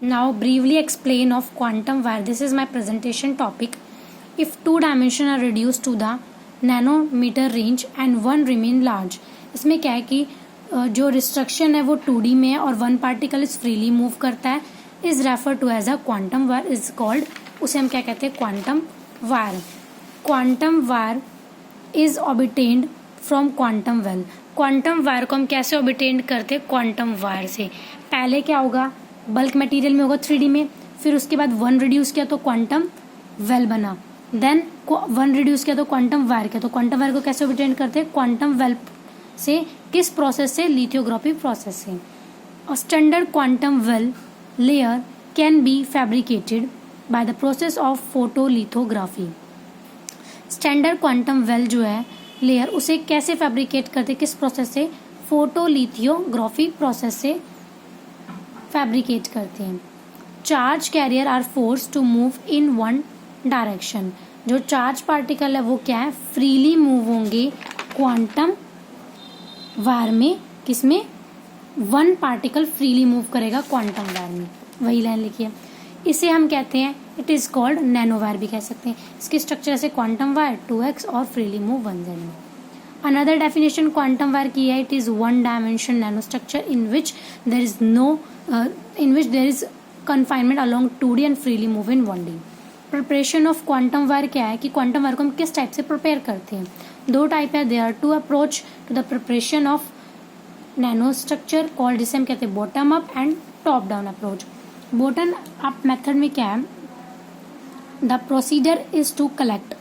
Now briefly explain of quantum wire. This is my presentation topic. If two dimension are reduced to the nanometer range and one remain large. इसमें क्या है कि जो restriction है वो 2D में है और one particle is freely move करता है is refer to as a quantum wire is called, उसे हम क्या कहते हैं, quantum wire. Quantum wire is obtained from quantum well. Quantum wire को हम कैसे ऑबिटेन्ड करते हैं? क्वांटम वायर से. पहले क्या होगा, बल्क मटेरियल में होगा 3D में, फिर उसके बाद वन रिड्यूस किया तो क्वांटम वेल बना, देन वन रिड्यूस किया तो क्वांटम वायर किया. तो क्वांटम वायर को कैसे ऑबिटेन करते हैं? क्वांटम वेल से. किस प्रोसेस से? लिथोग्राफी प्रोसेस से. और standard quantum well layer can be fabricated by the process of photolithography. Standard quantum well जो है लेयर, उसे कैसे फैब्रिकेट करते हैं? किस प्रोसेस से? फोटोलिथोग्राफी प्रोसेस से फैब्रिकेट करते हैं. Charge carrier are force to move in one direction. जो चार्ज पार्टिकल है वो क्या है? फ्रीली मूव होंगे क्वांटम वायर में. किसमें? वन पार्टिकल फ्रीली मूव करेगा क्वांटम वायर में. वही लाइन लिखिए. इसे हम कहते हैं, it is called nano wire भी कह सकते हैं. इसकी स्ट्रक्चर ऐसे क्वांटम वायर 2x और फ्रीली मूव 1z में. अनदर डेफिनेशन क्वांटम वायर की है, it is one dimension nano structure in which there is confinement along 2D and freely move in 1D. Preparation of quantum wire क्या है कि quantum wire को हम किस type से प्रिपेयर करते हैं? दो टाइप है. There are two approach to the preparation of nano structure called, जिसे हम कहते हैं bottom up and top down approach. Bottom up method में क्या है? The procedure is to collect.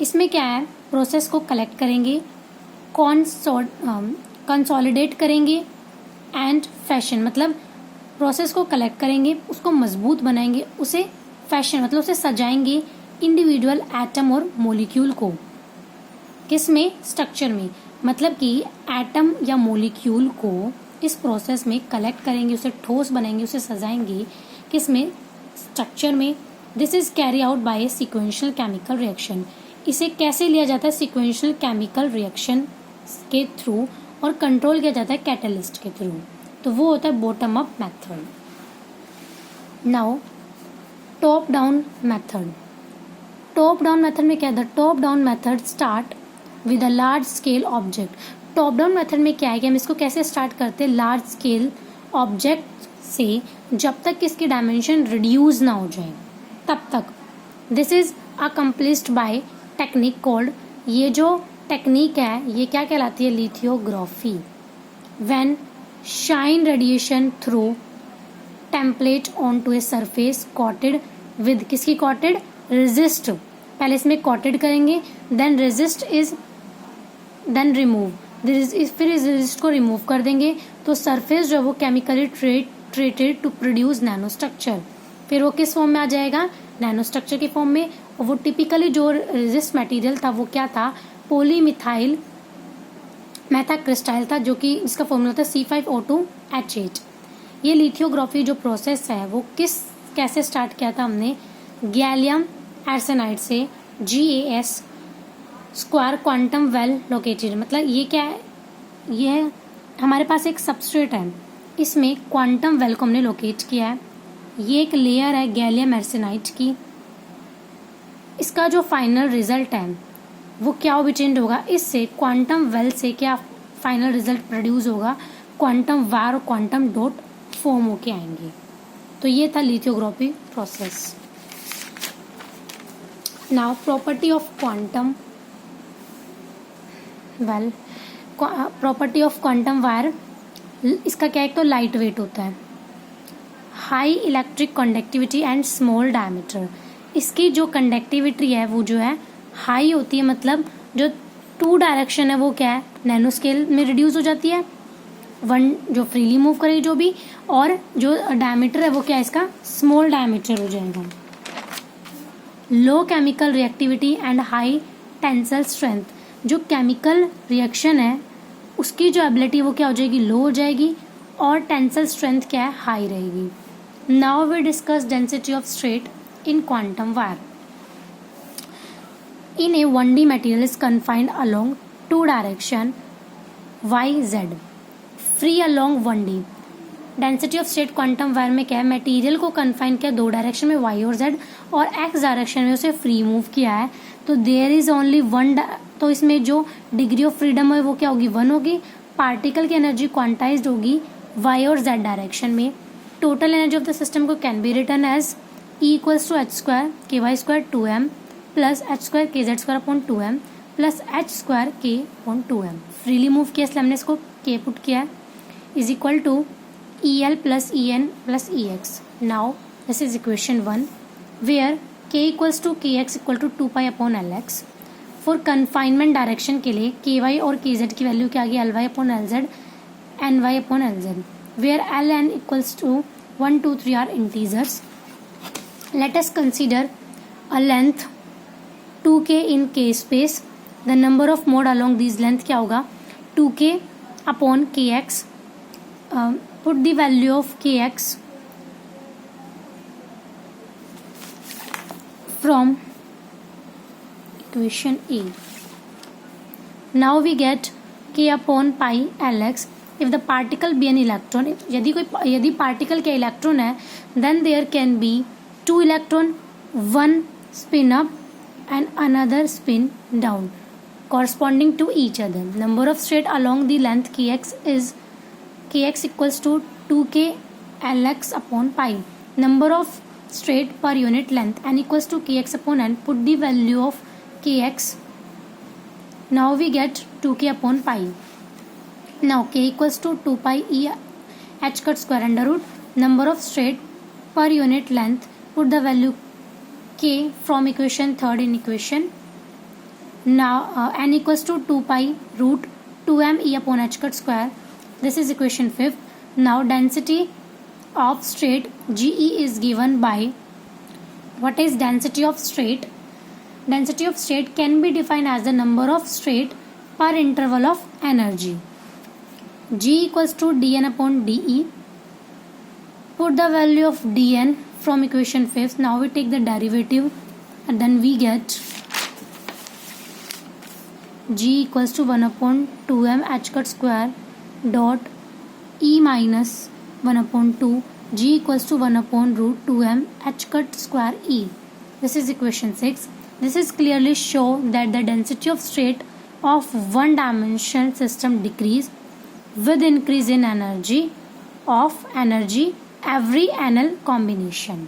इसमें क्या है? प्रोसेस को कलेक्ट करेंगे, कंसोलिडेट करेंगे एंड फैशन, मतलब प्रोसेस को कलेक्ट करेंगे, उसको मजबूत बनाएंगे, उसे फैशन मतलब उसे सजाएंगे इंडिविजुअल एटम और मोलिक्यूल को. किसमें? स्ट्रक्चर में. मतलब कि एटम या मोलिक्यूल को इस प्रोसेस में कलेक्ट करेंगे, उसे ठोस बनाएंगे, उसे सजाएंगे. किसमें? स्ट्रक्चर में. This is carry out by a sequential chemical reaction. इसे कैसे लिया जाता है? सिक्वेंशियल केमिकल रिएक्शन के थ्रू, और कंट्रोल किया जाता है कैटलिस्ट के थ्रू. तो वो होता है bottom up method. Now top down method. Top down method में क्या है? The top down method start with a large scale object. Top down method में क्या है कि हम इसको कैसे स्टार्ट करते हैं? लार्ज स्केल ऑब्जेक्ट से, जब तक इसकी डायमेंशन रिड्यूस ना हो जाए तब तक. This is accomplished by technique called, ये जो टेक्निक है ये क्या कहलाती है? Lithography. When shine radiation through template on to a surface coated with, किसकी कॉटेड? रेजिस्ट. पहले इसमें कॉटेड करेंगे, then resist is then remove. फिर इस रेजिस्ट को रिमूव कर देंगे तो सरफेस जो है वो chemically treated to produce nano structure. फिर वो किस फॉर्म में आ जाएगा? नैनो स्ट्रक्चर की फॉर्म में. और वो टिपिकली जो रेजिस्ट मटेरियल था वो क्या था? पॉलीमिथाइल मेथाक्रिस्टाइल था, जो कि इसका फॉर्मूला था C5O2H8. ये लिथोग्राफी जो प्रोसेस है वो कैसे स्टार्ट किया था हमने? गैलियम आर्सेनाइड से. GaS square quantum well located. मतलब ये क्या है? ये हमारे पास एक सबस्ट्रेट है, इसमें क्वांटम वेल को हमने लोकेट किया है. ये एक लेयर है गैलियम आर्सेनाइड की. इसका जो फाइनल रिजल्ट है वो क्या ऑबिटेन्ड होगा? इससे क्वांटम वेल से क्या फाइनल रिजल्ट प्रोड्यूस होगा? क्वांटम वायर और क्वांटम डॉट फॉर्म होके आएंगे. तो ये था lithography process. Now property of quantum well, property of quantum wire. इसका क्या है? तो लाइट वेट होता है, high electric conductivity and small diameter. इसकी जो कंडक्टिविटी है वो जो है हाई होती है, मतलब जो 2 डायरेक्शन है वो क्या है? नैनो स्केल में रिड्यूस हो जाती है. वन जो फ्रीली मूव करेगी जो भी, और जो डायमीटर है वो क्या है? इसका स्मॉल डायमीटर हो जाएगा. Low chemical reactivity and high tensile strength. जो केमिकल रिएक्शन है उसकी जो एबिलिटी वो क्या हो जाएगी? लो हो जाएगी. और टेंसाइल स्ट्रेंथ क्या है? हाई रहेगी. Now we discuss density of state in quantum wire. In a 1D material is confined along 2 direction y z, free along 1D. Density of state quantum wire में क्या है, मटेरियल को confine किया 2 direction में y और z, और x direction में उसे फ्री मूव किया है। तो देयर इज ओनली वन, तो इसमें जो डिग्री ऑफ फ्रीडम है वो क्या होगी, 1 होगी। पार्टिकल की एनर्जी क्वांटाइज्ड होगी y और z डायरेक्शन में। Total energy of the system को can be written as E equals to h² ky² 2m plus h² kz²/2m plus h² k/2m। Freely move किया इसलिए हमने इसको k पुट किया है, is equal to EL plus EN plus EX। Now this is equation 1 where k equals to kx equal to 2π/Lx। For confinement direction के लिए ky और kz की वैल्यू क्या आ गई, Ly/Lz ny/Lz, where Ln equals to 1 2 3 are integers. Let us consider a length 2k in k space. The number of mode along these length क्या होगा, 2k upon kx. Put the value of kx from equation A. Now we get k upon pi Lx. If the particle be an electron, यदि particle के electron है, then there can be 2 electron, 1 spin up and another spin down corresponding to each other. Number of straight along the length kx equals to 2k Lx upon pi. Number of straight per unit length n equals to kx upon n. Put the value of kx. Now we get 2k upon pi. Now k equals to 2 pi e h² under root. Number of straight per unit length, put the value k from equation 3rd in equation. Now n equals to 2 pi root 2m e upon h². This is equation 5th. Now density of straight GE is given by, what is density of straight? Density of straight can be defined as the number of straight per interval of energy. G equals to dn upon de. Put the value of dn from equation 5th. Now we take the derivative and then we get G equals to 1 upon 2m h² dot e minus 1 upon 2 G equals to 1 upon root 2m h² e. This is equation 6. This is clearly show that the density of straight of one dimensional system decrease with increase in energy of every anal combination.